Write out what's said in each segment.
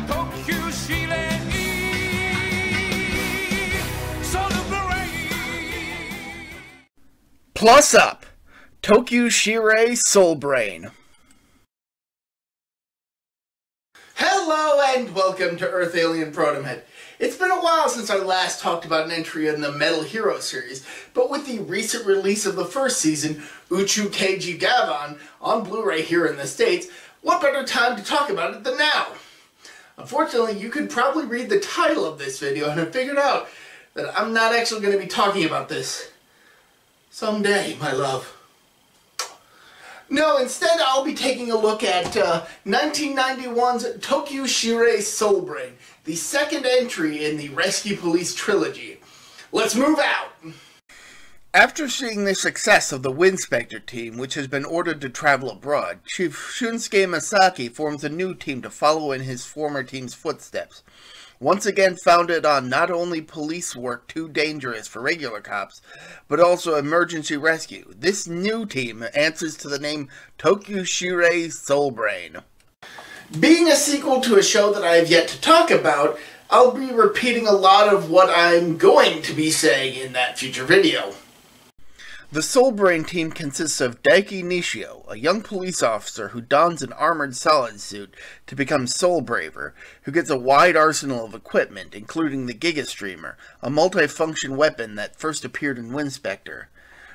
Tokkyuu Shirei Solbrain. Plus up, Tokkyuu Shirei Solbrain. Hello and welcome to Earth Alien ProtoMet. It's been a while since I last talked about an entry in the Metal Hero series, but with the recent release of the first season, Uchu Keiji Gavan, on Blu-ray here in the States, what better time to talk about it than now? Unfortunately, you could probably read the title of this video and have figured out that I'm not actually going to be talking about this someday, my love. No, instead I'll be taking a look at 1991's Tokkyuu Shirei Solbrain, the second entry in the Rescue Police trilogy. Let's move out! After seeing the success of the Winspector team, which has been ordered to travel abroad, Chief Shunsuke Masaki forms a new team to follow in his former team's footsteps. Once again founded on not only police work too dangerous for regular cops, but also emergency rescue, this new team answers to the name Tokkyuu Shirei Solbrain. Being a sequel to a show that I have yet to talk about, I'll be repeating a lot of what I'm going to be saying in that future video. The Solbrain team consists of Daiki Nishio, a young police officer who dons an armored solid suit to become Soulbraver, who gets a wide arsenal of equipment, including the Giga Streamer, a multi-function weapon that first appeared in Winspector.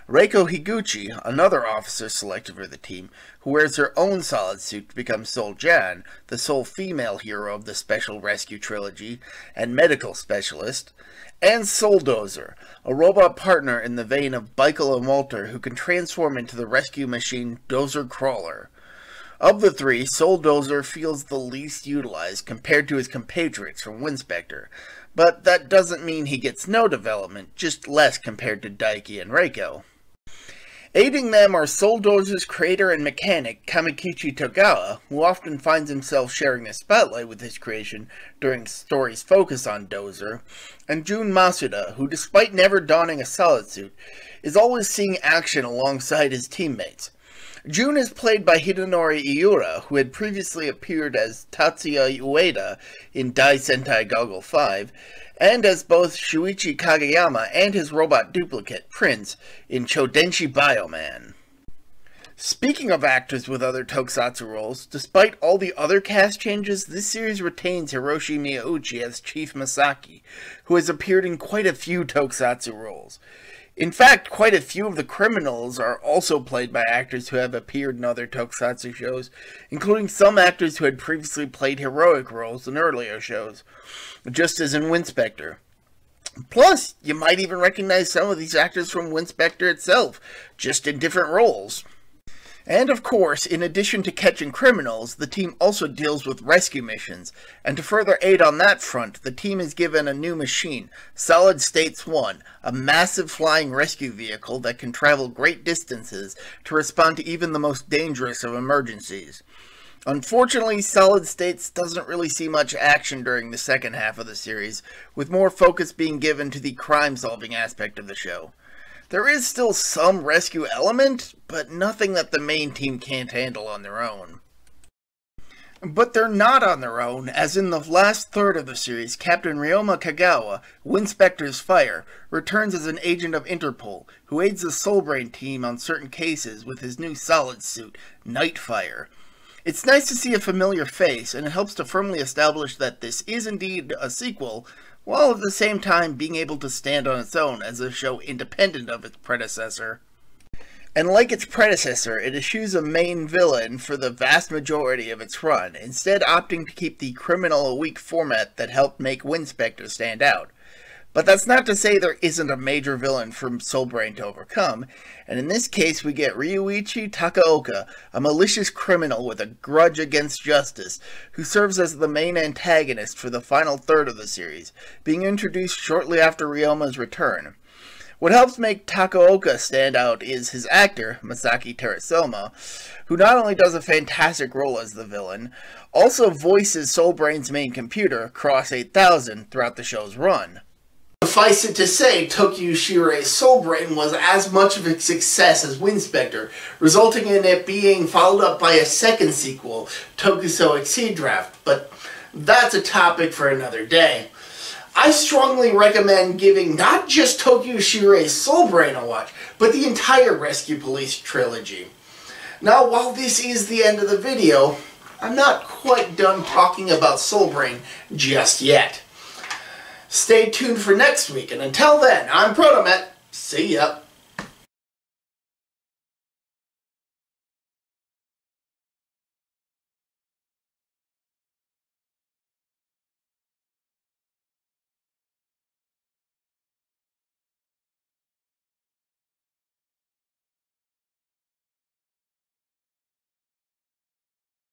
Reiko Higuchi, another officer selected for the team, who wears her own solid suit to become Soul Jan, the sole female hero of the Special Rescue Trilogy, and medical specialist, and Souldozer, a robot partner in the vein of Beichel and Walter who can transform into the rescue machine Dozer Crawler. Of the three, Souldozer feels the least utilized compared to his compatriots from Winspector, but that doesn't mean he gets no development, just less compared to Daiki and Reiko. Aiding them are Souldozer's creator and mechanic, Kamikichi Togawa, who often finds himself sharing the spotlight with his creation during stories focused on Dozer, and Jun Masuda, who despite never donning a solid suit, is always seeing action alongside his teammates. Jun is played by Hidenori Iura, who had previously appeared as Tatsuya Ueda in Dai Sentai Goggle 5, and as both Shuichi Kageyama and his robot duplicate, Prince, in Chodenshi Bioman. Speaking of actors with other tokusatsu roles, despite all the other cast changes, this series retains Hiroshi Miyauchi as Chief Masaki, who has appeared in quite a few tokusatsu roles. In fact, quite a few of the criminals are also played by actors who have appeared in other tokusatsu shows, including some actors who had previously played heroic roles in earlier shows, just as in Winspector. Plus, you might even recognize some of these actors from Winspector itself, just in different roles. And of course, in addition to catching criminals, the team also deals with rescue missions, and to further aid on that front, the team is given a new machine, Solid States 1, a massive flying rescue vehicle that can travel great distances to respond to even the most dangerous of emergencies. Unfortunately, Solid States doesn't really see much action during the second half of the series, with more focus being given to the crime-solving aspect of the show. There is still some rescue element, but nothing that the main team can't handle on their own. But they're not on their own, as in the last third of the series, Captain Ryoma Kagawa, Winspector's Fire, returns as an agent of Interpol, who aids the Solbrain team on certain cases with his new solid suit, Nightfire. It's nice to see a familiar face, and it helps to firmly establish that this is indeed a sequel, while at the same time being able to stand on its own as a show independent of its predecessor. And like its predecessor, it eschews a main villain for the vast majority of its run, instead opting to keep the criminal a week format that helped make Winspector stand out. But that's not to say there isn't a major villain for Solbrain to overcome, and in this case we get Ryuichi Takaoka, a malicious criminal with a grudge against justice, who serves as the main antagonist for the final third of the series, being introduced shortly after Ryoma's return. What helps make Takaoka stand out is his actor, Masaki Terasoma, who not only does a fantastic role as the villain, also voices Solbrain's main computer, Cross 8000, throughout the show's run. Suffice it to say, Tokkyuu Shirei Solbrain was as much of a success as Winspector, resulting in it being followed up by a second sequel, Tokusou Exceed Draft, but that's a topic for another day. I strongly recommend giving not just Tokkyuu Shirei Solbrain a watch, but the entire Rescue Police trilogy. Now, while this is the end of the video, I'm not quite done talking about Solbrain just yet. Stay tuned for next week, and until then, I'm ProtoMet. See ya.